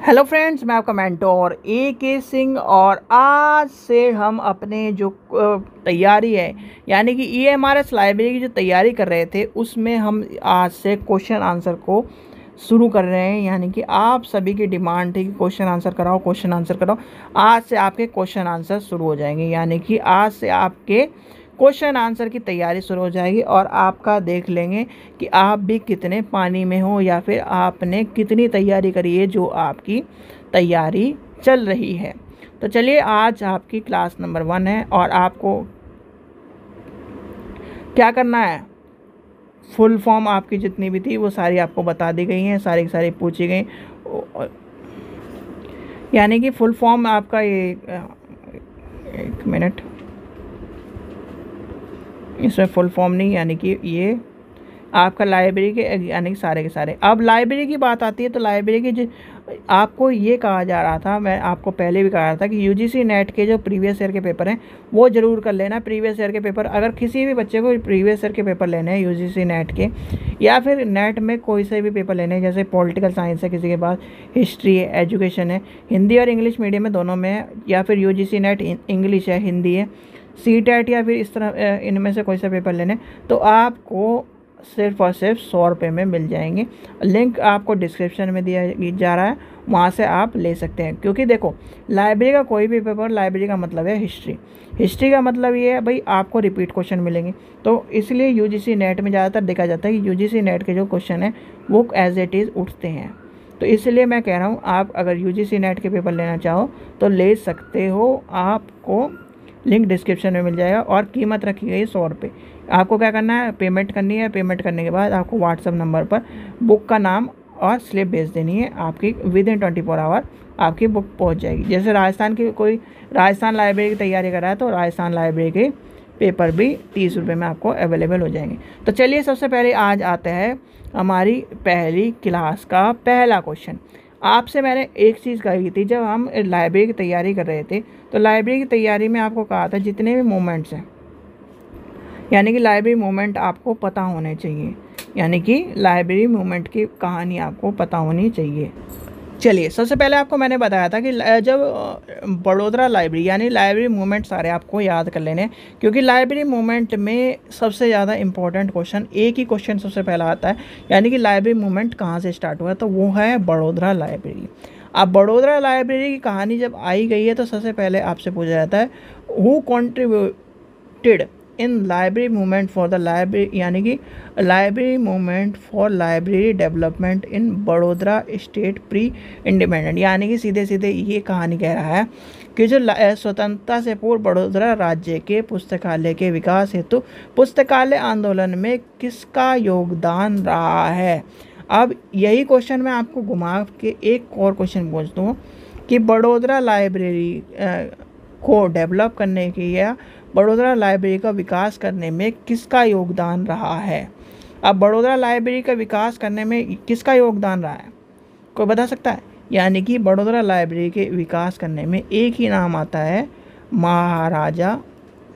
Hello friends, मैं आपका mentor AK Singh और आज से हम अपने जो तैयारी है यानी कि EMRS लाइब्रेरी की जो तैयारी कर रहे थे उसमें हम आज से क्वेश्चन आंसर को शुरू कर रहे हैं। यानी कि आप सभी की डिमांड थी कि क्वेश्चन आंसर कराओ, क्वेश्चन आंसर कराओ। आज से आपके क्वेश्चन आंसर शुरू हो जाएंगे। यानी कि आज से आपके क्वेश्चन आंसर की तैयारी शुरू हो जाएगी और आपका देख लेंगे कि आप भी कितने पानी में हो या फिर आपने कितनी तैयारी करी है जो आपकी तैयारी चल रही है। तो चलिए, आज आपकी क्लास नंबर 1 है और आपको क्या करना है, फुल फॉर्म आपकी जितनी भी थी वो सारी आपको बता दी गई हैं, सारी की सारी पूछी गई। यानी कि फुल फॉर्म आपका ये एक मिनट, इसमें फुल फॉर्म नहीं, यानी कि ये आपका लाइब्रेरी के यानी कि सारे के सारे। अब लाइब्रेरी की बात आती है तो लाइब्रेरी की आपको ये कहा जा रहा था, मैं आपको पहले भी कहा रहा था कि UGC नेट के जो प्रीवियस ईयर के पेपर हैं वो ज़रूर कर लेना। प्रीवियस ईयर के पेपर, अगर किसी भी बच्चे को प्रीवियस ईयर के पेपर लेने हैं UGC नेट के, या फिर नेट में कोई से भी पेपर लेने हैं, जैसे पॉलिटिकल साइंस है, किसी के पास हिस्ट्री है, एजुकेशन है, हिंदी और इंग्लिश मीडियम में दोनों में है, या फिर UGC नेट इंग्लिश है, हिंदी है, CTET या फिर इस तरह इनमें से कोई सा पेपर लेने, तो आपको सिर्फ और सिर्फ 100 रुपये में मिल जाएंगे। लिंक आपको डिस्क्रिप्शन में दिया जा रहा है, वहाँ से आप ले सकते हैं। क्योंकि देखो, लाइब्रेरी का कोई भी पेपर, लाइब्रेरी का मतलब है हिस्ट्री का मतलब ये है भाई आपको रिपीट क्वेश्चन मिलेंगे। तो इसलिए UGC नेट में ज़्यादातर देखा जाता है कि UGC नेट के जो क्वेश्चन हैं वो एज इट इज़ उठते हैं। तो इसलिए मैं कह रहा हूँ, आप अगर UGC नेट के पेपर लेना चाहो तो ले सकते हो, आपको लिंक डिस्क्रिप्शन में मिल जाएगा। और कीमत रखी गई 100 रुपये। आपको क्या करना है, पेमेंट करनी है। पेमेंट करने के बाद आपको व्हाट्सएप नंबर पर बुक का नाम और स्लिप भेज देनी है। आपकी विदिन 24 आवर आपकी बुक पहुंच जाएगी। जैसे राजस्थान की कोई राजस्थान लाइब्रेरी की तैयारी कर रहा है तो राजस्थान लाइब्रेरी के पेपर भी 30 रुपये में आपको अवेलेबल हो जाएंगे। तो चलिए, सबसे पहले आज आता है हमारी पहली क्लास का पहला क्वेश्चन। आपसे मैंने एक चीज़ कही थी, जब हम लाइब्रेरी की तैयारी कर रहे थे तो लाइब्रेरी की तैयारी में आपको कहा था जितने भी मूवमेंट्स हैं, यानी कि लाइब्रेरी मूवमेंट आपको पता होने चाहिए। यानी कि लाइब्रेरी मूवमेंट की कहानी आपको पता होनी चाहिए। चलिए, सबसे पहले आपको मैंने बताया था कि जब बड़ोदरा लाइब्रेरी यानी लाइब्रेरी मूवमेंट सारे आपको याद कर लेने हैं, क्योंकि लाइब्रेरी मूवमेंट में सबसे ज़्यादा इंपॉर्टेंट क्वेश्चन, एक ही क्वेश्चन सबसे पहला आता है, यानी कि लाइब्रेरी मूवमेंट कहाँ से स्टार्ट हुआ, तो वो है बड़ोदरा लाइब्रेरी। अब बड़ोदरा लाइब्रेरी की कहानी जब आई गई है तो सबसे पहले आपसे पूछा जाता है, who contributed in library movement for the library, यानी कि library movement for library development in Vadodara state pre independent. यानी कि सीधे सीधे ये कहानी कह रहा है कि जो स्वतंत्रता से पूर्व बड़ोदरा राज्य के पुस्तकालय के विकास हेतु पुस्तकालय आंदोलन में किसका योगदान रहा है। अब यही क्वेश्चन मैं आपको घुमा के एक और क्वेश्चन पूछता हूँ कि बड़ोदरा लाइब्रेरी को डेवलप करने की या बड़ोदरा लाइब्रेरी का विकास करने में किसका योगदान रहा है। अब बड़ोदरा लाइब्रेरी का विकास करने में किसका योगदान रहा है, कोई बता सकता है। यानी कि बड़ोदरा लाइब्रेरी के विकास करने में एक ही नाम आता है, महाराजा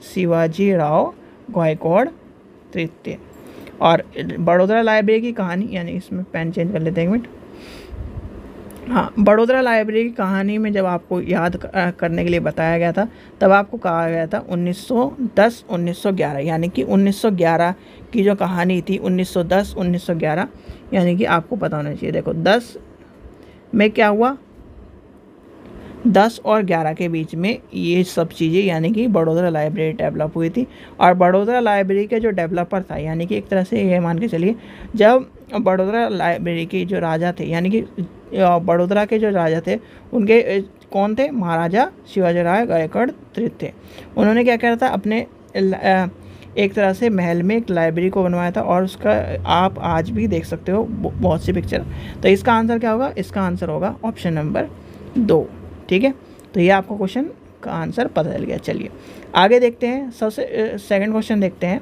शिवाजी राव गायकवाड़ तृतीय। और बड़ोदरा लाइब्रेरी की कहानी, यानी इसमें पेन चेंज कर लेते हैं एक मिनट। हाँ, बड़ोदरा लाइब्रेरी की कहानी में जब आपको याद करने के लिए बताया गया था तब आपको कहा गया था 1910-1911, यानी कि 1911 की जो कहानी थी 1910-1911, यानी कि आपको पता होना चाहिए। देखो 10 में क्या हुआ, 10 और 11 के बीच में ये सब चीज़ें, यानी कि बड़ोदरा लाइब्रेरी डेवलप हुई थी। और बड़ोदरा लाइब्रेरी के जो डेवलपर था, यानी कि एक तरह से ये मान के चलिए, जब बड़ोदरा लाइब्रेरी के जो राजा थे, यानी कि बड़ोदरा के जो राजा थे उनके कौन थे, महाराजा शिवाजी राव गायकवाड़ तृतीय। उन्होंने क्या करा था, अपने एक तरह से महल में एक लाइब्रेरी को बनवाया था और उसका आप आज भी देख सकते हो बहुत सी पिक्चर। तो इसका आंसर क्या होगा, इसका आंसर होगा ऑप्शन नंबर 2। ठीक है, तो ये आपको क्वेश्चन का आंसर पता चल गया। चलिए आगे देखते हैं, सबसे सेकंड क्वेश्चन देखते हैं।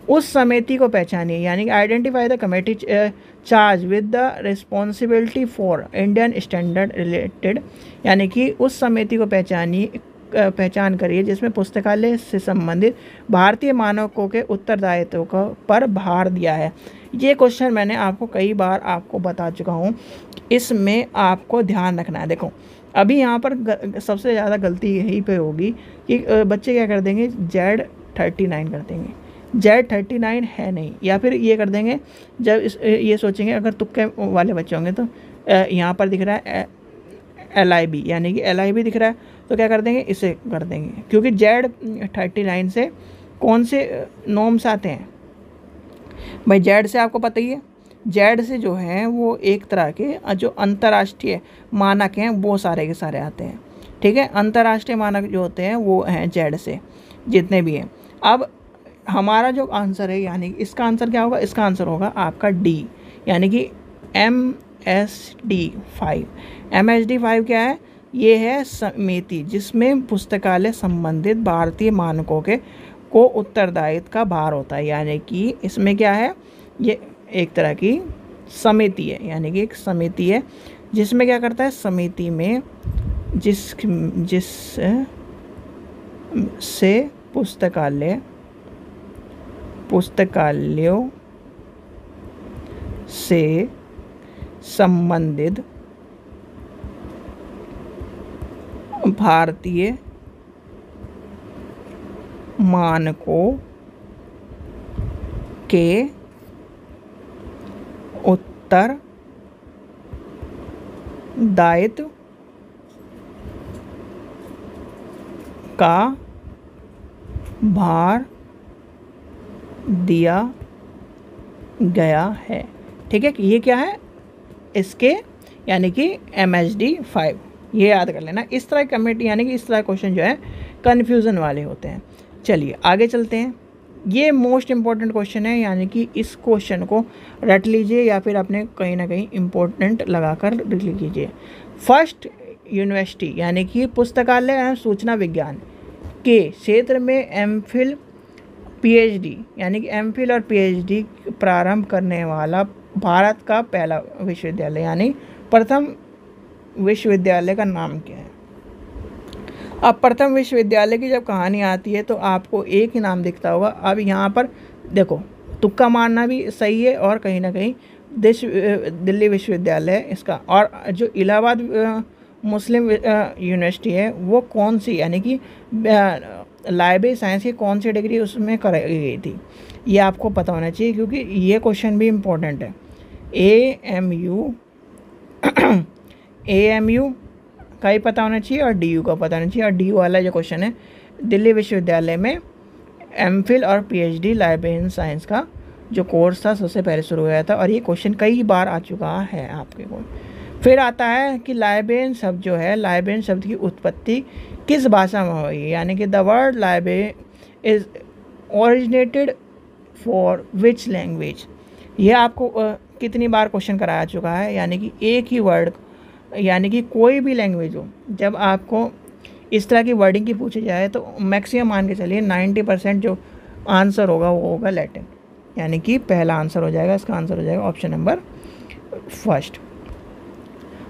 उस समिति को पहचानिए, यानी कि identify the committee charge with the responsibility for Indian standard related, यानी कि उस समिति को पहचानिए पहचान करिए जिसमें पुस्तकालय से संबंधित भारतीय मानकों के उत्तरदायित्व पर भार दिया है। ये क्वेश्चन मैंने आपको कई बार आपको बता चुका हूँ, इसमें आपको ध्यान रखना है। देखो अभी यहाँ पर सबसे ज़्यादा गलती यही पे होगी कि बच्चे क्या कर देंगे, Z39 कर देंगे। Z39 है नहीं, या फिर ये कर देंगे जब ये सोचेंगे, अगर तुक्के वाले बच्चे होंगे तो यहाँ पर दिख रहा है LIB, यानी कि LIB दिख रहा है तो क्या कर देंगे, इसे कर देंगे, क्योंकि Z39 से कौन से नॉर्म्स आते हैं भाई। Z से आपको पता ही है, Z से जो है वो एक तरह के जो अंतर्राष्ट्रीय मानक हैं वो सारे के सारे आते हैं, ठीक है। अंतर्राष्ट्रीय मानक जो होते हैं वो हैं Z से, जितने भी हैं। अब हमारा जो आंसर है, यानी इसका आंसर क्या होगा, इसका आंसर होगा आपका D, यानी कि MSD5। MSD5 क्या है, ये है समिति जिसमें पुस्तकालय संबंधित भारतीय मानकों के को उत्तरदायित्व का भार होता है, यानी कि इसमें क्या है, ये एक तरह की समिति है, यानी कि एक समिति है जिसमें क्या करता है, समिति में जिस से पुस्तकालयों से संबंधित भारतीय मानकों के उत्तरदायित्व का भार दिया गया है, ठीक है। ये क्या है, इसके यानी कि MSD5, ये याद कर लेना। इस तरह की कमेटी यानी कि इस तरह क्वेश्चन जो है कन्फ्यूज़न वाले होते हैं। चलिए आगे चलते हैं। ये मोस्ट इम्पॉर्टेंट क्वेश्चन है, यानी कि इस क्वेश्चन को रट लीजिए या फिर अपने कहीं ना कहीं इम्पोर्टेंट लगाकर लिख लीजिए। फर्स्ट यूनिवर्सिटी यानी कि पुस्तकालय एवं सूचना विज्ञान के क्षेत्र में MPhil PhD यानी कि MPhil और PhD प्रारंभ करने वाला भारत का पहला विश्वविद्यालय, यानी प्रथम विश्वविद्यालय का नाम क्या है। अब प्रथम विश्वविद्यालय की जब कहानी आती है तो आपको एक ही नाम दिखता होगा। अब यहाँ पर देखो तुक्का मारना भी सही है और कहीं ना कहीं दिल्ली विश्वविद्यालय है इसका। और जो इलाहाबाद मुस्लिम यूनिवर्सिटी है वो कौन सी, यानी कि लाइब्रेरी साइंस की कौन सी डिग्री उसमें कराई गई थी, ये आपको पता होना चाहिए क्योंकि ये क्वेश्चन भी इम्पोर्टेंट है। AMU का ही पता होना चाहिए और DU का पता होना चाहिए। और DU वाला जो क्वेश्चन है, दिल्ली विश्वविद्यालय में MPhil और PhD लाइब्रेरियन साइंस का जो कोर्स था सबसे पहले शुरू हुआ था, और ये क्वेश्चन कई बार आ चुका है आपके को। फिर आता है कि लाइब्रेरियन शब्द जो है, लाइब्रेरियन शब्द की उत्पत्ति किस भाषा में हुई, यानी कि the word library is originated for which language. ये आपको कितनी बार क्वेश्चन कराया चुका है, यानी कि एक ही वर्ड, यानी कि कोई भी लैंग्वेज हो, जब आपको इस तरह की वर्डिंग की पूछी जाए तो मैक्सिमम मान के चलिए 90% जो आंसर होगा वो होगा लैटिन, यानी कि पहला आंसर हो जाएगा, इसका आंसर हो जाएगा ऑप्शन नंबर फर्स्ट।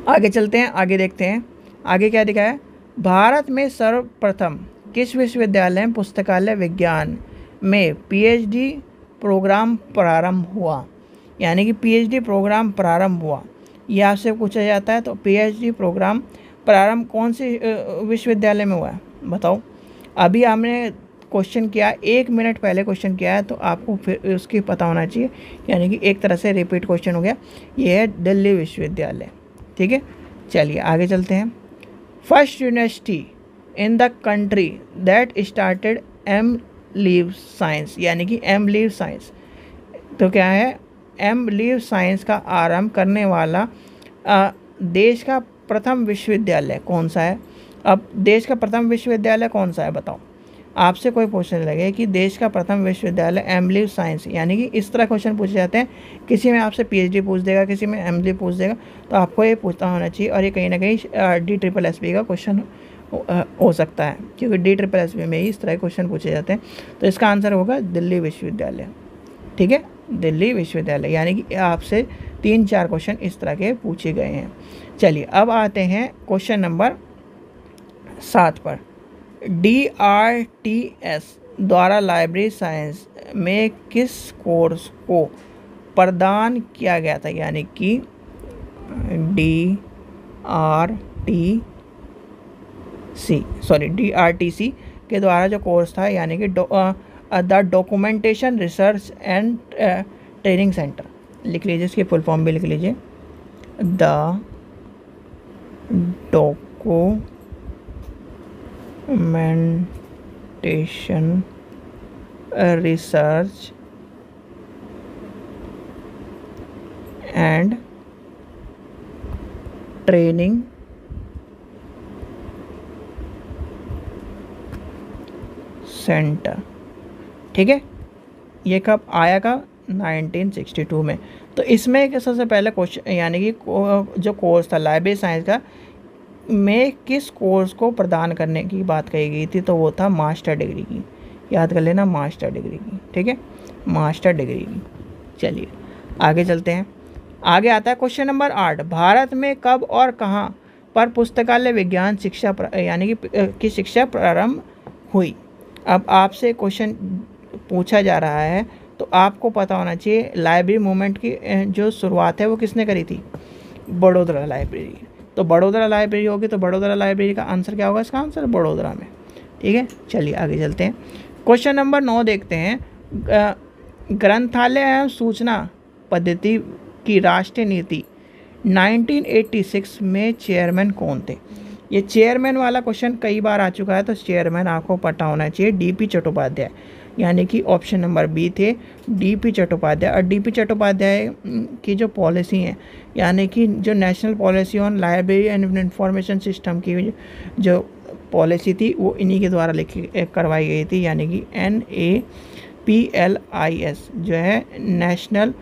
आगे चलते हैं, आगे देखते हैं आगे क्या दिखा है। भारत में सर्वप्रथम किस विश्वविद्यालय में पुस्तकालय विज्ञान में PhD प्रोग्राम प्रारंभ हुआ, यानी कि PhD प्रोग्राम प्रारंभ हुआ, ये आपसे पूछा जाता है। तो PhD प्रोग्राम प्रारंभ कौन से विश्वविद्यालय में हुआ है बताओ। अभी हमने क्वेश्चन किया, 1 मिनट पहले क्वेश्चन किया है, तो आपको फिर उसकी पता होना चाहिए, यानी कि एक तरह से रिपीट क्वेश्चन हो गया। ये है दिल्ली विश्वविद्यालय, ठीक है। चलिए आगे चलते हैं। First university in the country that started M.Liv science, यानी कि M.Liv साइंस, तो क्या है, M.Liv साइंस का आरंभ करने वाला देश का प्रथम विश्वविद्यालय कौन सा है। अब देश का प्रथम विश्वविद्यालय कौन सा है बताओ। आपसे कोई पूछने लगे कि देश का प्रथम विश्वविद्यालय M.Liv साइंस, यानी कि इस तरह क्वेश्चन पूछे जाते हैं। किसी में आपसे PhD पूछ देगा, किसी में M.Liv पूछ देगा, तो आपको ये पूछता होना चाहिए। और ये कहीं ना कहीं DSSB का क्वेश्चन हो सकता है, क्योंकि DSSB में ही इस तरह के क्वेश्चन पूछे जाते हैं। तो इसका आंसर होगा दिल्ली विश्वविद्यालय, ठीक है, दिल्ली विश्वविद्यालय। यानी कि आपसे 3-4 क्वेश्चन इस तरह के पूछे गए हैं। चलिए अब आते हैं क्वेश्चन नंबर 7 पर। DRTS द्वारा लाइब्रेरी साइंस में किस कोर्स को प्रदान किया गया था, यानी कि DRTC के द्वारा जो कोर्स था, यानी कि the documentation research and training centre. लिख लीजिए, इसकी फुल फॉर्म भी लिख लीजिए, the documentation research and training centre. ठीक है, ये कब आया, कब 1962 में। तो इसमें सबसे पहले क्वेश्चन, यानी कि जो कोर्स था लाइब्रेरी साइंस का में किस कोर्स को प्रदान करने की बात कही गई थी, तो वो था मास्टर डिग्री की। याद कर लेना, मास्टर डिग्री की। ठीक है, मास्टर डिग्री की। चलिए आगे चलते हैं। आगे आता है क्वेश्चन नंबर 8, भारत में कब और कहाँ पर पुस्तकालय विज्ञान शिक्षा यानी कि शिक्षा प्रारंभ हुई। अब आपसे क्वेश्चन पूछा जा रहा है तो आपको पता होना चाहिए लाइब्रेरी मूवमेंट की जो शुरुआत है वो किसने करी थी, बड़ोदरा लाइब्रेरी। तो बड़ोदरा लाइब्रेरी होगी, तो बड़ोदरा लाइब्रेरी का आंसर क्या होगा, इसका आंसर बड़ोदरा में। ठीक है, चलिए आगे चलते हैं। क्वेश्चन नंबर 9 देखते हैं, ग्रंथालय एवं सूचना पद्धति की राष्ट्रीय नीति 1986 में चेयरमैन कौन थे। ये चेयरमैन वाला क्वेश्चन कई बार आ चुका है, तो चेयरमैन आपको पता होना चाहिए DP चट्टोपाध्याय, यानी कि ऑप्शन नंबर बी थे DP चट्टोपाध्याय। और DP चट्टोपाध्याय की जो पॉलिसी है, यानी कि जो national policy on library and information system की जो पॉलिसी थी वो इन्हीं के द्वारा करवाई गई थी, यानी कि NAPLIS जो है नेशनल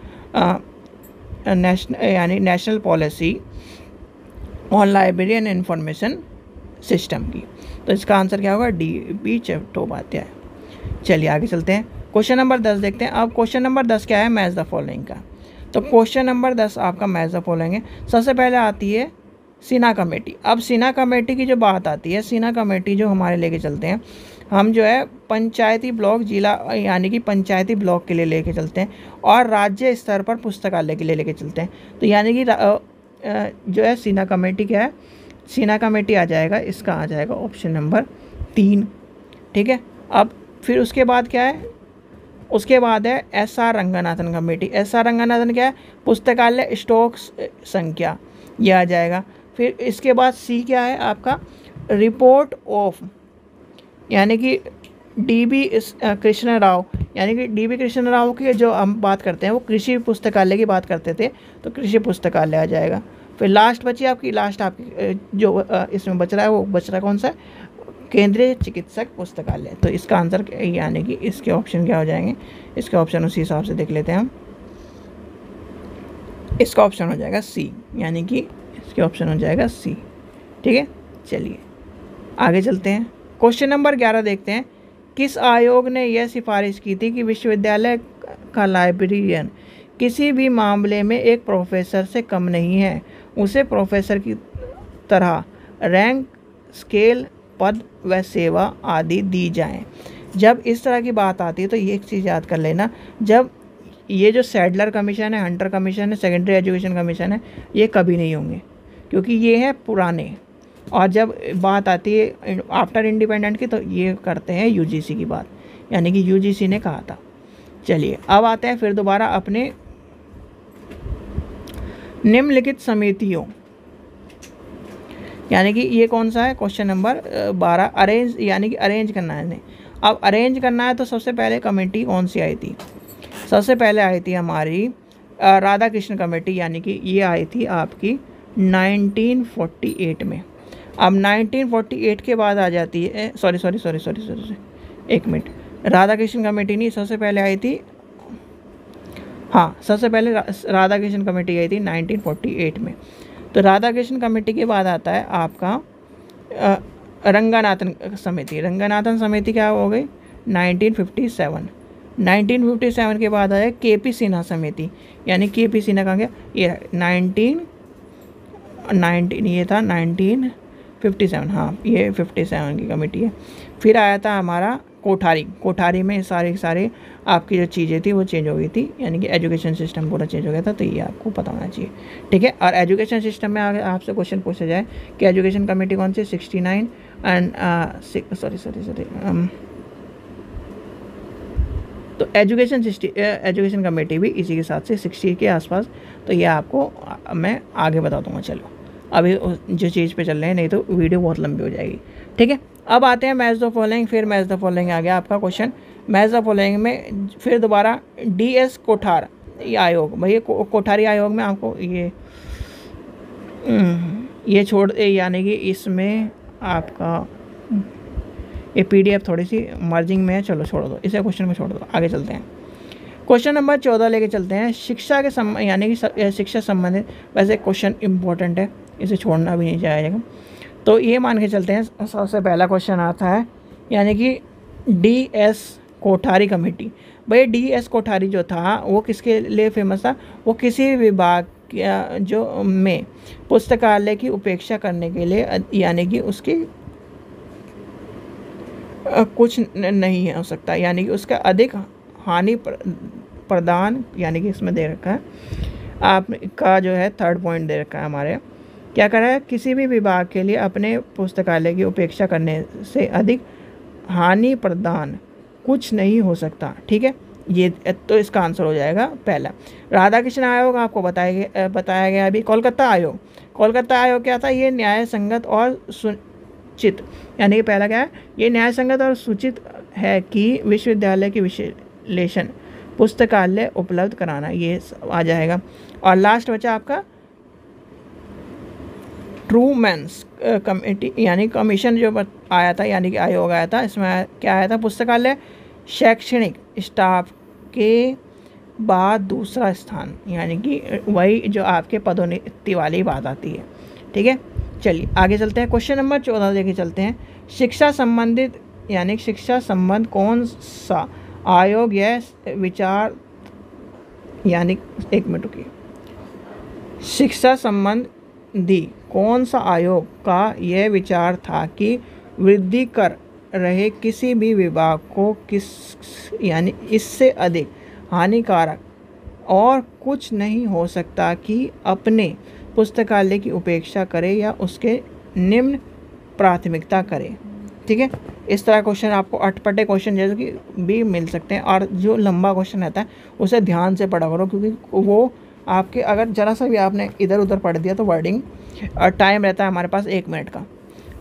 यानी national policy on library and information system की। तो इसका आंसर क्या होगा, DP चट्टोपाध्याय। चलिए आगे चलते हैं, क्वेश्चन नंबर 10 देखते हैं। अब क्वेश्चन नंबर 10 क्या है, मैच द फॉलोइंग का। तो क्वेश्चन नंबर 10 आपका मैच द फॉलोइंग है। सबसे पहले आती है सिन्हा कमेटी। अब सिन्हा कमेटी की जो बात आती है, सिन्हा कमेटी जो हमारे लेके चलते हैं, हम जो है पंचायती ब्लॉक, जिला यानी कि पंचायती ब्लॉक के लिए लेके चलते हैं, और राज्य स्तर पर पुस्तकालय के लिए लेके चलते हैं। तो यानी कि जो है सिन्हा कमेटी क्या है, सिन्हा कमेटी आ जाएगा, इसका आ जाएगा ऑप्शन नंबर 3। ठीक है, अब फिर उसके बाद क्या है, उसके बाद है SR Ranganathan committee. SR Ranganathan क्या है, पुस्तकालय स्टॉक संख्या, ये आ जाएगा। फिर इसके बाद C क्या है आपका, रिपोर्ट ऑफ, यानी कि DB कृष्ण राव, यानी कि DB कृष्ण राव की जो हम बात करते हैं वो कृषि पुस्तकालय की बात करते थे, तो कृषि पुस्तकालय आ जाएगा। फिर लास्ट बची आपकी, जो इसमें बच रहा है वो बच रहा कौन सा, केंद्रीय चिकित्सक पुस्तकालय। तो इसका आंसर यानी कि इसके ऑप्शन क्या हो जाएंगे, इसके ऑप्शन उसी हिसाब से देख लेते हैं हम। इसका ऑप्शन हो जाएगा C, यानी कि इसके ऑप्शन हो जाएगा C। ठीक है, चलिए आगे चलते हैं। क्वेश्चन नंबर 11 देखते हैं, किस आयोग ने यह सिफारिश की थी कि विश्वविद्यालय का लाइब्रेरियन किसी भी मामले में एक प्रोफेसर से कम नहीं है, उसे प्रोफेसर की तरह रैंक, स्केल, पद व सेवा आदि दी जाएं। जब इस तरह की बात आती है तो ये एक चीज़ याद कर लेना, जब ये जो सैडलर कमीशन है, हंटर कमीशन है, सेकेंडरी एजुकेशन कमीशन है, ये कभी नहीं होंगे क्योंकि ये हैं पुराने। और जब बात आती है आफ्टर इंडिपेंडेंट की तो ये करते हैं UGC की बात, यानी कि UGC ने कहा था। चलिए अब आते हैं फिर दोबारा अपने निम्नलिखित समितियों, यानी कि ये कौन सा है, क्वेश्चन नंबर 12, अरेंज, यानी कि अरेंज करना है इन्हें। अब अरेंज करना है तो सबसे पहले कमेटी कौन सी आई थी, सबसे पहले आई थी हमारी राधा कृष्ण कमेटी, यानी कि ये आई थी आपकी 1948 में। अब 1948 के बाद आ जाती है, सॉरी एक मिनट, राधा कृष्ण कमेटी नहीं, सबसे पहले आई थी, हाँ सबसे पहले राधा कृष्ण कमेटी आई थी 1948 में। तो राधा कृष्ण कमेटी के बाद आता है आपका रंगनाथन समिति। रंगनाथन समिति क्या हो गई 1957 के बाद आया KP सिन्हा समिति, यानी KP सिन्हा कहाँ गया, ये 19 ये था 57, हाँ ये 57 की कमेटी है। फिर आया था हमारा कोठारी में सारे आपकी जो चीज़ें थी वो चेंज हो गई थी, यानी कि एजुकेशन सिस्टम पूरा चेंज हो गया था। तो ये आपको पता होना चाहिए, ठीक है। और एजुकेशन सिस्टम में अगर आपसे क्वेश्चन पूछा जाए कि एजुकेशन कमेटी कौन सी, 69 एंड सॉरी तो एजुकेशन कमेटी भी इसी के साथ से 60 के आसपास। तो ये आपको मैं आगे बता दूंगा। चलो अभी जो चीज़ पे चल रहे हैं, नहीं तो वीडियो बहुत लंबी हो जाएगी, ठीक है। अब आते हैं मैच द फॉलोइंग। फिर मैच द फॉलोइंग आ गया आपका क्वेश्चन। मैच द फॉलोइंग में फिर दोबारा DS कोठार आयोग, भैया कोठारी आयोग में आपको ये छोड़, यानी कि इसमें आपका ये PDF थोड़ी सी मर्जिंग में है, चलो छोड़ दो इसे, क्वेश्चन में छोड़ दो, आगे चलते हैं। क्वेश्चन नंबर 14 लेके चलते हैं। शिक्षा के यानी कि शिक्षा संबंधित, वैसे क्वेश्चन इंपॉर्टेंट है, इसे छोड़ना भी नहीं जाएगा। तो ये मान के चलते हैं, सबसे पहला क्वेश्चन आता है, यानी कि DS कोठारी कमेटी। भाई DS कोठारी जो था वो किसके लिए फेमस था, वो किसी विभाग जो में पुस्तकालय की उपेक्षा करने के लिए, यानी कि उसकी कुछ नहीं हो सकता, यानी कि उसका अधिक हानि प्रदान, यानी कि इसमें दे रखा है आपका जो है थर्ड पॉइंट दे रखा है हमारे, क्या कर रहा है, किसी भी विभाग के लिए अपने पुस्तकालय की उपेक्षा करने से अधिक हानि प्रदान कुछ नहीं हो सकता, ठीक है। ये तो इसका आंसर हो जाएगा पहला। राधा कृष्ण आयोग आपको बताया गया अभी। कोलकाता आयोग क्या था, ये न्याय संगत और सुचित, यानी कि पहला क्या है, ये न्याय संगत और सूचित है कि विश्वविद्यालय की विश्लेषण पुस्तकालय उपलब्ध कराना, ये आ जाएगा। और लास्ट बचा आपका ट्रूमैन्स कमेटी, यानी कमीशन जो आया था, यानी कि आयोग आया था, इसमें क्या आया था, पुस्तकालय शैक्षणिक स्टाफ के बाद दूसरा स्थान, यानी कि वही जो आपके पदोन्नति वाली बात आती है, ठीक है। चलिए आगे चलते हैं। क्वेश्चन नंबर 14 लेके चलते हैं। शिक्षा संबंधित, यानी शिक्षा संबंध कौन सा आयोग यह विचार, यानी एक मिनट रुकिए, शिक्षा संबंधी कौन सा आयोग का यह विचार था कि वृद्धि कर रहे किसी भी विभाग को यानी इससे अधिक हानिकारक और कुछ नहीं हो सकता कि अपने पुस्तकालय की उपेक्षा करे या उसके निम्न प्राथमिकता करे, ठीक है। इस तरह क्वेश्चन आपको अटपटे क्वेश्चन जैसे कि भी मिल सकते हैं, और जो लंबा क्वेश्चन रहता है उसे ध्यान से पढ़ा करो, क्योंकि वो आपके अगर ज़रा सा भी आपने इधर उधर पढ़ दिया तो वर्डिंग और टाइम रहता है हमारे पास 1 मिनट का।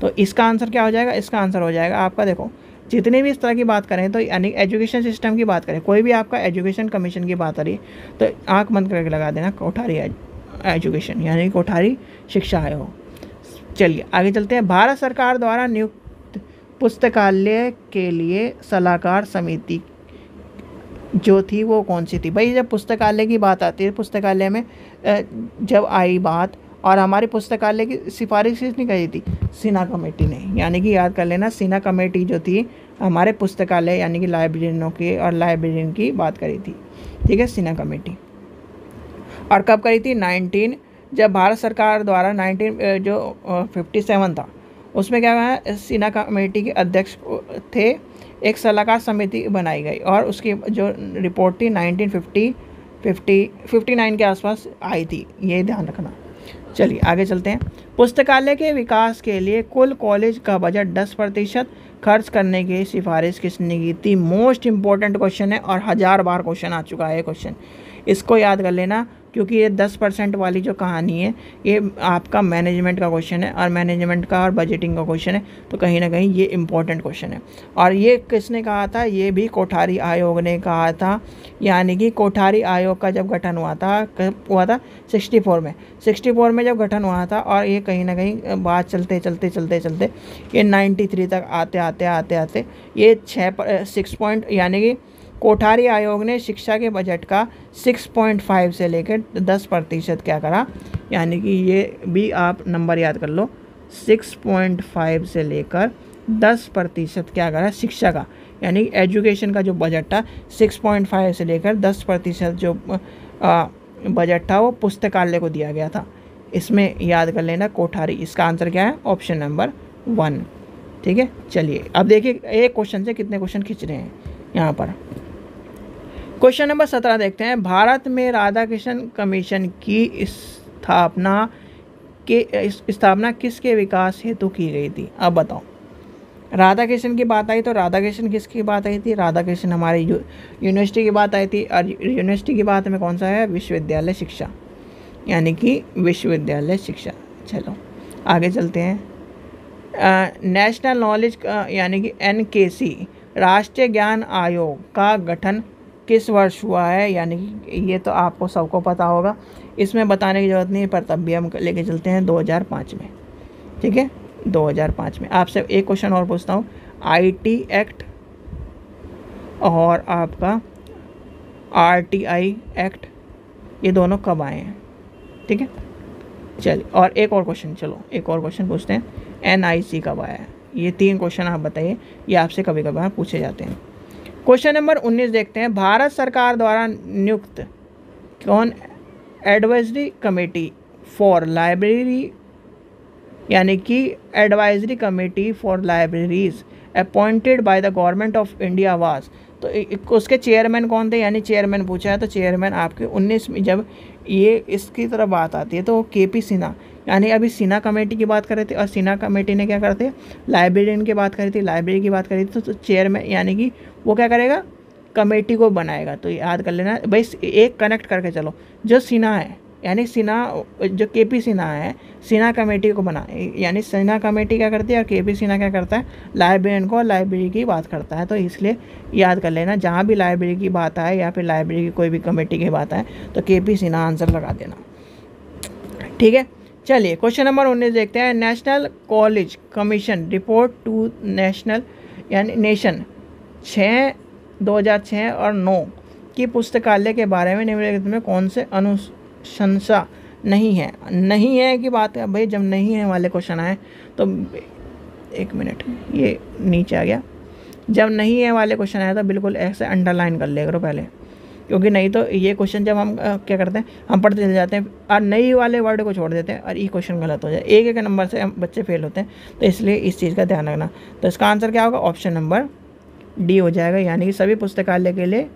तो इसका आंसर क्या हो जाएगा, इसका आंसर हो जाएगा आपका, देखो जितने भी इस तरह की बात करें, तो यानी एजुकेशन सिस्टम की बात करें, कोई भी आपका एजुकेशन कमीशन की बात आ रही है तो आँख बंद करके लगा देना कोठारी एजुकेशन, यानी कोठारी शिक्षा आयोग। चलिए आगे चलते हैं। भारत सरकार द्वारा नियुक्त पुस्तकालय के लिए सलाहकार समिति जो थी वो कौन सी थी। भाई जब पुस्तकालय की बात आती है, पुस्तकालय में जब आई बात, और हमारी पुस्तकालय की सिफारिश किसने करी थी, सिन्हा कमेटी ने, यानी कि याद कर लेना, सिन्हा कमेटी जो थी हमारे पुस्तकालय यानी कि लाइब्रेरियनों की और लाइब्रेरियन की बात करी थी, ठीक है, सिन्हा कमेटी। और कब करी थी, जब भारत सरकार द्वारा 57 था, उसमें क्या हुआ, सिन्हा कमेटी के अध्यक्ष थे, एक सलाहकार समिति बनाई गई और उसकी जो रिपोर्ट थी 1959 के आसपास आई थी, ये ध्यान रखना। चलिए आगे चलते हैं। पुस्तकालय के विकास के लिए कुल कॉलेज का बजट 10% खर्च करने की सिफारिश किसने की थी। मोस्ट इंपॉर्टेंट क्वेश्चन है और 1000 बार क्वेश्चन आ चुका है क्वेश्चन, इसको याद कर लेना, क्योंकि ये 10% वाली जो कहानी है ये आपका मैनेजमेंट का क्वेश्चन है, और मैनेजमेंट का और बजटिंग का क्वेश्चन है, तो कहीं ना कहीं ये इंपॉर्टेंट क्वेश्चन है। और ये किसने कहा था, ये भी कोठारी आयोग ने कहा था, यानी कि कोठारी आयोग का जब गठन हुआ था, कब हुआ था, 64 में जब गठन हुआ था, और ये कहीं ना कहीं बात चलते ये 93 तक आते ये 6 पॉइंट, यानी कि कोठारी आयोग ने शिक्षा के बजट का 6.5 से लेकर 10% क्या करा, यानी कि ये भी आप नंबर याद कर लो, 6.5 से लेकर 10% क्या करा शिक्षा का, यानी एजुकेशन का जो बजट था 6.5 से लेकर 10% जो बजट था वो पुस्तकालय को दिया गया था। इसमें याद कर लेना कोठारी। इसका आंसर क्या है? Option number 1। ठीक है, चलिए अब देखिए एक क्वेश्चन से कितने क्वेश्चन खींच रहे हैं यहाँ पर। क्वेश्चन नंबर 17 देखते हैं। भारत में राधाकृष्ण कमीशन की स्थापना किसके विकास हेतु की गई थी? अब बताओ। राधाकृष्ण की बात आई तो राधाकृष्ण किसकी बात आई थी? राधाकृष्ण हमारे यूनिवर्सिटी की बात आई थी, और यूनिवर्सिटी की बात में कौन सा है? विश्वविद्यालय शिक्षा, यानी कि विश्वविद्यालय शिक्षा। चलो आगे चलते हैं। नेशनल नॉलेज यानी कि NKC राष्ट्रीय ज्ञान आयोग का गठन किस वर्ष हुआ है? यानी कि ये तो आपको सबको पता होगा, इसमें बताने की ज़रूरत नहीं है, पर तब भी हम लेके चलते हैं 2005 में। ठीक है, 2005 में। आपसे एक क्वेश्चन और पूछता हूँ। IT एक्ट और आपका RTI एक्ट, ये दोनों कब आए हैं? ठीक है, चलिए और एक और क्वेश्चन, चलो एक और क्वेश्चन पूछते हैं। NIC कब आया है? ये 3 क्वेश्चन आप बताइए, ये आपसे कभी कभार पूछे जाते हैं। क्वेश्चन नंबर 19 देखते हैं। भारत सरकार द्वारा नियुक्त कौन एडवाइजरी कमेटी फॉर लाइब्रेरी, यानी कि advisory committee for libraries appointed by the government of India was, तो उसके चेयरमैन कौन थे? यानी चेयरमैन पूछा है तो चेयरमैन आपके 19 में जब ये इसकी तरफ बात आती है तो KP सिन्हा, यानी अभी सिन्हा कमेटी की बात कर रहे थे, और सिन्हा कमेटी ने क्या करते? लाइब्रेरियन की बात करी थी, लाइब्रेरी की बात करी थी, तो चेयरमैन यानी कि वो क्या करेगा? कमेटी को बनाएगा। तो याद कर लेना भाई, एक कनेक्ट करके चलो। जो सिन्हा है यानी सिन्हा, जो KP सिन्हा है, सिन्हा कमेटी को बना, यानी सिन्हा कमेटी क्या करती है और KP सिन्हा क्या करता है? लाइब्रेरियन को लाइब्रेरी की बात करता है। तो इसलिए याद कर लेना, जहाँ भी लाइब्रेरी की बात आए या फिर लाइब्रेरी की कोई भी कमेटी की बात आए तो KP सिन्हा आंसर लगा देना। ठीक है, चलिए क्वेश्चन नंबर 19 देखते हैं। National college commission report to national यानी नेशन 2006 और 9 की पुस्तकालय के बारे में निम्नलिखित में कौन से अनुशंसा नहीं है की बात है? भाई जब नहीं है वाले क्वेश्चन आए तो एक मिनट, ये नीचे आ गया। जब नहीं है वाले क्वेश्चन आया तो बिल्कुल ऐसे अंडरलाइन कर लिया करो पहले, क्योंकि नहीं तो ये क्वेश्चन जब हम क्या करते हैं, हम पढ़ते चले जाते हैं और नहीं वाले वर्ड को छोड़ देते हैं और ये क्वेश्चन गलत हो जाए, एक नंबर से हम बच्चे फेल होते हैं। तो इसलिए इस चीज़ का ध्यान रखना। तो इसका आंसर क्या होगा? ऑप्शन नंबर D हो जाएगा, यानी कि सभी पुस्तकालय के लिए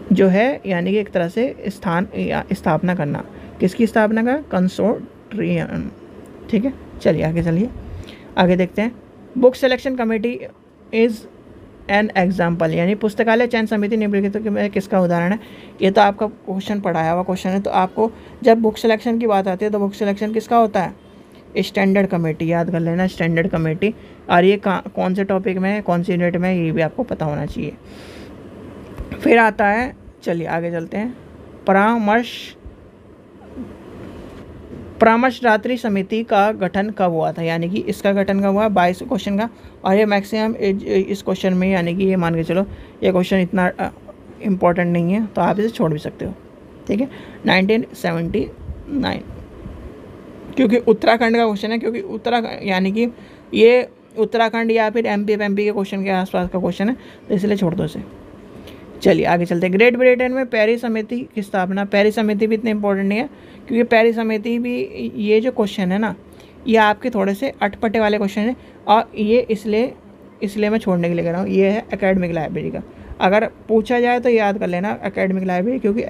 जो है यानी कि एक तरह से स्थापना करना। किसकी स्थापना का? कंसोर्टियम। ठीक है, चलिए आगे देखते हैं। Book selection committee is an example, यानी पुस्तकालय चयन समिति निम्नलिखित में किसका उदाहरण है? ये तो आपका क्वेश्चन पढ़ाया हुआ क्वेश्चन है। तो आपको जब बुक सिलेक्शन की बात आती है तो बुक सिलेक्शन किसका होता है? Standard committee. याद कर लेना, स्टैंडर्ड कमेटी। और ये कौन से टॉपिक में है, कौन सी यूनिट में है, ये भी आपको पता होना चाहिए। फिर आता है, चलिए आगे चलते हैं। परामर्शदात्री समिति का गठन कब हुआ था? यानी कि इसका गठन कब हुआ? 22 क्वेश्चन का। और ये मैक्सिमम इस क्वेश्चन में, यानी कि ये मान के चलो ये क्वेश्चन इतना इम्पोर्टेंट नहीं है तो आप इसे छोड़ भी सकते हो। ठीक है, 1979, क्योंकि उत्तराखंड का क्वेश्चन है, क्योंकि उत्तराखंड यानी कि ये उत्तराखंड या फिर MP के क्वेश्चन के आसपास का क्वेश्चन है, तो इसलिए छोड़ दो इसे। चलिए आगे चलते हैं। ग्रेट ब्रिटेन में पेरिस समिति की स्थापना। पेरिस समिति भी इतनी इंपॉर्टेंट नहीं है, क्योंकि पेरिस समिति भी, ये जो क्वेश्चन है ना, ये आपके थोड़े से अटपटे वाले क्वेश्चन है, और ये इसलिए मैं छोड़ने के लिए कह रहा हूँ। ये है एकेडमिक लाइब्रेरी का। अगर पूछा जाए तो याद कर लेना एकेडमिक लाइब्रेरी, क्योंकि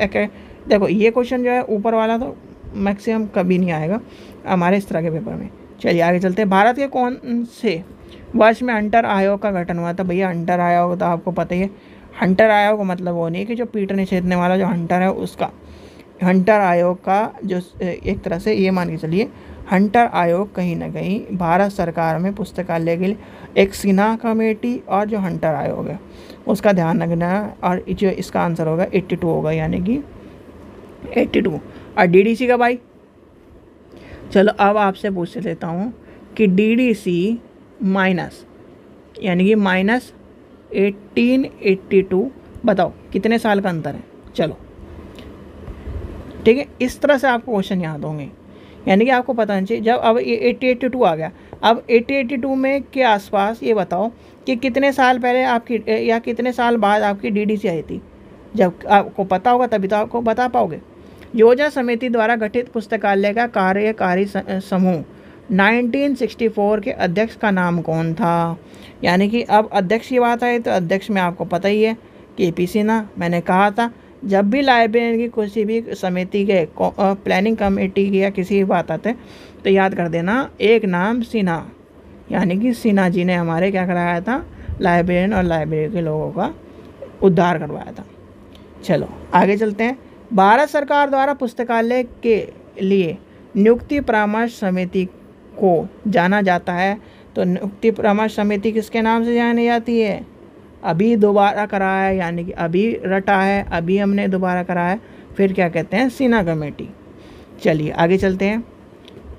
देखो ये क्वेश्चन जो है ऊपर वाला तो मैक्सिमम कभी नहीं आएगा हमारे इस तरह के पेपर में। चलिए आगे चलते हैं। भारत के कौन से वर्ष में हंटर आयोग का गठन हुआ था? भैया हंटर आयोग तो आपको पता ही है। हंटर आयोग का मतलब वो नहीं है कि जो पीटने छेदने वाला जो हंटर है उसका। हंटर आयोग का जो एक तरह से ये मान के चलिए, हंटर आयोग कहीं ना कहीं भारत सरकार में पुस्तकालय के लिए एक सिन्हा कमेटी और जो हंटर आयोग है उसका ध्यान रखना है। और जो इसका आंसर होगा 82 होगा, यानी कि 82। और DDC का भाई, चलो अब आपसे पूछ लेता हूँ कि DDC माइनस, यानी कि माइनस 1882, बताओ कितने साल का अंतर है? चलो ठीक है, इस तरह से आपको क्वेश्चन याद होंगे, यानी कि आपको पता नहीं चाहिए। जब अब 8082 आ गया, अब 8082 में के आसपास ये बताओ कि कितने साल पहले आपकी या कितने साल बाद आपकी DDC आई थी। जब आपको पता होगा तभी तो आपको बता पाओगे। योजना समिति द्वारा गठित पुस्तकालय का कार्यकारी समूह 1964 के अध्यक्ष का नाम कौन था? यानी कि अब अध्यक्ष की बात आई तो अध्यक्ष में आपको पता ही है KP सिन्हा। मैंने कहा था जब भी लाइब्रेरी की किसी भी समिति के प्लानिंग कमेटी की या किसी की बात आते तो याद कर देना एक नाम सिन्हा, यानी कि सिन्हा जी ने हमारे क्या कराया था, लाइब्रेरियन और लाइब्रेरी के लोगों का उद्धार करवाया था। चलो आगे चलते हैं। भारत सरकार द्वारा पुस्तकालय के लिए नियुक्ति परामर्श समिति को जाना जाता है, तो नियुक्ति परामर्श समिति किसके नाम से जानी जाती है? अभी दोबारा करा है, यानी कि अभी रटा है, अभी हमने दोबारा करा है, फिर क्या कहते हैं, सिन्हा कमेटी। चलिए आगे चलते हैं।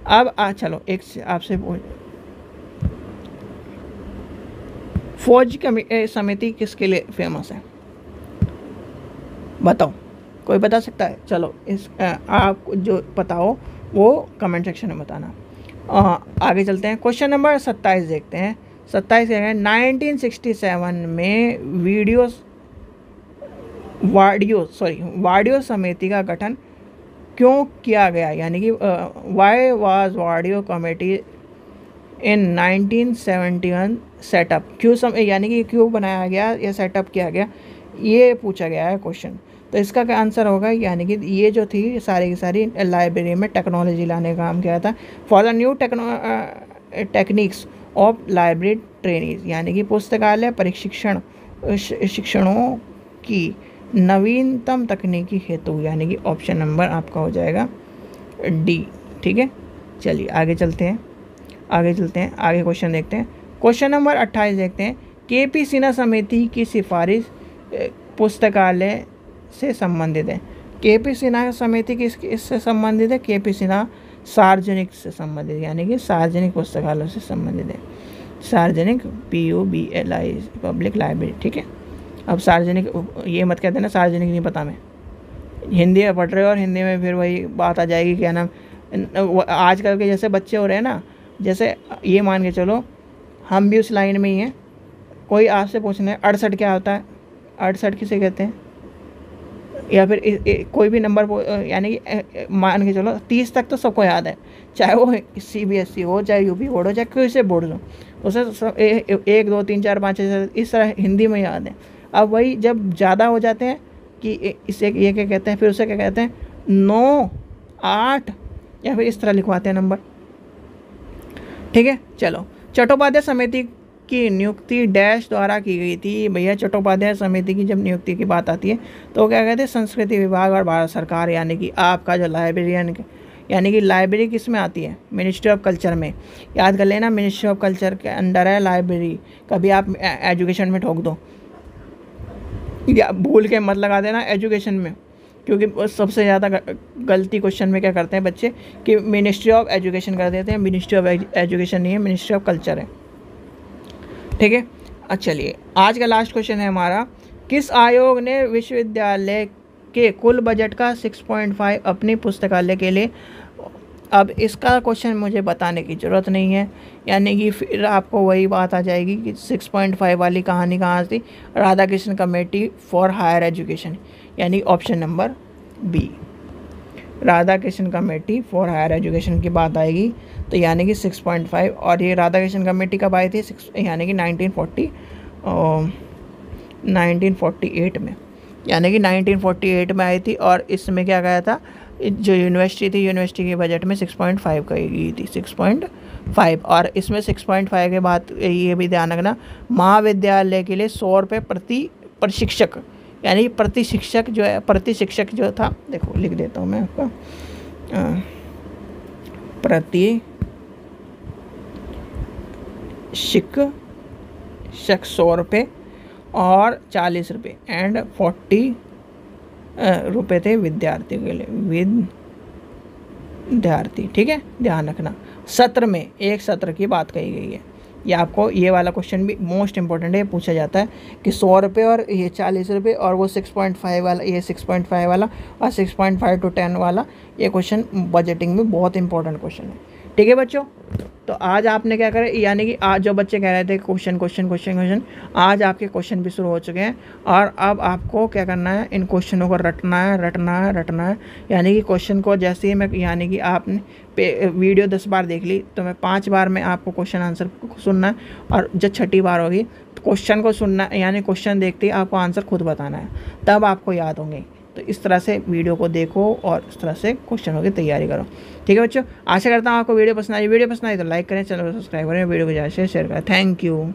अब चलो एक आपसे फौज समिति किसके लिए फेमस है बताओ, कोई बता सकता है? चलो इस आप जो पता हो वो कमेंट सेक्शन में बताना। आगे चलते हैं। क्वेश्चन नंबर 27 देखते हैं। 27 क्या है? 1967 में वाडियो समिति का गठन क्यों किया गया? यानी कि वाई वाज वाडियो कमेटी इन 1971 सेटअप, क्यों यानी कि क्यों बनाया गया या सेटअप किया गया, ये पूछा गया है क्वेश्चन। तो इसका क्या आंसर होगा? यानी कि ये जो थी सारी की सारी लाइब्रेरी में टेक्नोलॉजी लाने का काम किया था। For the new techniques of library trainees, यानी कि पुस्तकालय शिक्षणों की नवीनतम तकनीकी हेतु, यानी कि ऑप्शन नंबर आपका हो जाएगा D। ठीक है, चलिए आगे चलते हैं। आगे क्वेश्चन देखते हैं। क्वेश्चन नंबर 28 देखते हैं। KP सिन्हा समिति की सिफारिश पुस्तकालय से संबंधित है। KP सिन्हा समिति किससे संबंधित है? KP सिन्हा सार्वजनिक से संबंधित, यानी कि सार्वजनिक पुस्तकालय से संबंधित है। सार्वजनिक PUBLI पब्लिक लाइब्रेरी। ठीक है, अब सार्वजनिक ये मत कहते ना सार्वजनिक नहीं पता, मैं हिंदी में पढ़ रहे हो और हिंदी में फिर वही बात आ जाएगी, क्या नाम आजकल के जैसे बच्चे हो रहे हैं ना, जैसे ये मान के चलो हम भी उस लाइन में ही हैं। कोई आपसे पूछने 68 क्या होता है, 68 किसे कहते हैं, या फिर कोई भी नंबर यानी कि मान के चलो 30 तक तो सबको याद है, चाहे वो CBSE हो, चाहे UP बोर्ड हो, चाहे कोई से बोर्ड हो, उसे 1 2 3 4 5 6 इस तरह हिंदी में याद है। अब वही जब ज़्यादा हो जाते हैं कि इसे ये क्या कहते हैं, फिर उसे क्या कहते हैं, 9 8 या फिर इस तरह लिखवाते हैं नंबर। ठीक है, चलो चट्टोपाध्याय समिति की नियुक्ति डैश द्वारा की गई थी। भैया चट्टोपाध्याय समिति की जब नियुक्ति की बात आती है तो क्या कहते हैं, संस्कृति विभाग और भारत सरकार, यानी कि आपका जो लाइब्रेरियन, यानी कि लाइब्रेरी किस में आती है, मिनिस्ट्री ऑफ कल्चर में। याद कर लेना, मिनिस्ट्री ऑफ कल्चर के अंडर है लाइब्रेरी। कभी आप एजुकेशन में ठोक दो या भूल के मत लगा देना एजुकेशन में, क्योंकि सबसे ज़्यादा गलती क्वेश्चन में क्या करते हैं बच्चे कि मिनिस्ट्री ऑफ एजुकेशन कर देते हैं। मिनिस्ट्री ऑफ एजुकेशन नहीं है, मिनिस्ट्री ऑफ कल्चर है। ठीक है, अच्छा चलिए आज का लास्ट क्वेश्चन है हमारा। किस आयोग ने विश्वविद्यालय के कुल बजट का 6.5 अपनी पुस्तकालय के लिए? अब इसका क्वेश्चन मुझे बताने की ज़रूरत नहीं है, यानी कि फिर आपको वही बात आ जाएगी कि 6.5 वाली कहानी कहाँ थी, Radhakrishna committee for higher education, यानी option number B, Radhakrishna committee for higher education की बात आएगी। तो यानी कि 6.5, और ये राधाकृष्ण कमेटी कब आई थी, यानी कि 1948 में, यानी कि 1948 में आई थी। और इसमें क्या कहा था, जो यूनिवर्सिटी थी, यूनिवर्सिटी के बजट में 6.5 कही गई थी, 6.5। और इसमें 6.5 के बाद ये भी ध्यान रखना, महाविद्यालय के लिए 100 रुपये प्रति प्रशिक्षक, यानी प्रति शिक्षक जो है, प्रति शिक्षक जो था, देखो लिख देता हूँ मैं आपका, प्रति शिक्षक 100 रुपये और 40 रुपये एंड 40 रुपये थे विद्यार्थी के लिए, विद्यार्थी। ठीक है, ध्यान रखना सत्र में एक सत्र की बात कही गई है। ये आपको ये वाला क्वेश्चन भी मोस्ट इंपॉर्टेंट है, पूछा जाता है कि 100 रुपये और ये 40 रुपये, और वो 6.5 वाला, ये 6.5 वाला और 6.5 to 10 वाला, ये क्वेश्चन बजटिंग में बहुत इंपॉर्टेंट क्वेश्चन है। ठीक है बच्चों, तो आज आपने क्या करें, यानी कि आज जो बच्चे कह रहे थे क्वेश्चन, आज आपके क्वेश्चन भी शुरू हो चुके हैं। और अब आपको क्या करना है, इन क्वेश्चनों को रटना है। यानी कि क्वेश्चन को जैसे ही मैं, यानी कि आपने वीडियो 10 बार देख ली तो मैं 5 बार में आपको क्वेश्चन आंसर सुनना है, और जब छठी बार होगी तो क्वेश्चन को सुनना, यानी क्वेश्चन देखते ही आपको आंसर खुद बताना है, तब आपको याद होंगे। तो इस तरह से वीडियो को देखो और इस तरह से क्वेश्चनों की तैयारी करो। ठीक है बच्चों, आशा करता हूँ आपको वीडियो पसंद आई। वीडियो पसंद आई तो लाइक करें, चैनल को सब्सक्राइब करें, वीडियो को ज़्यादा से शेयर करें। Thank you.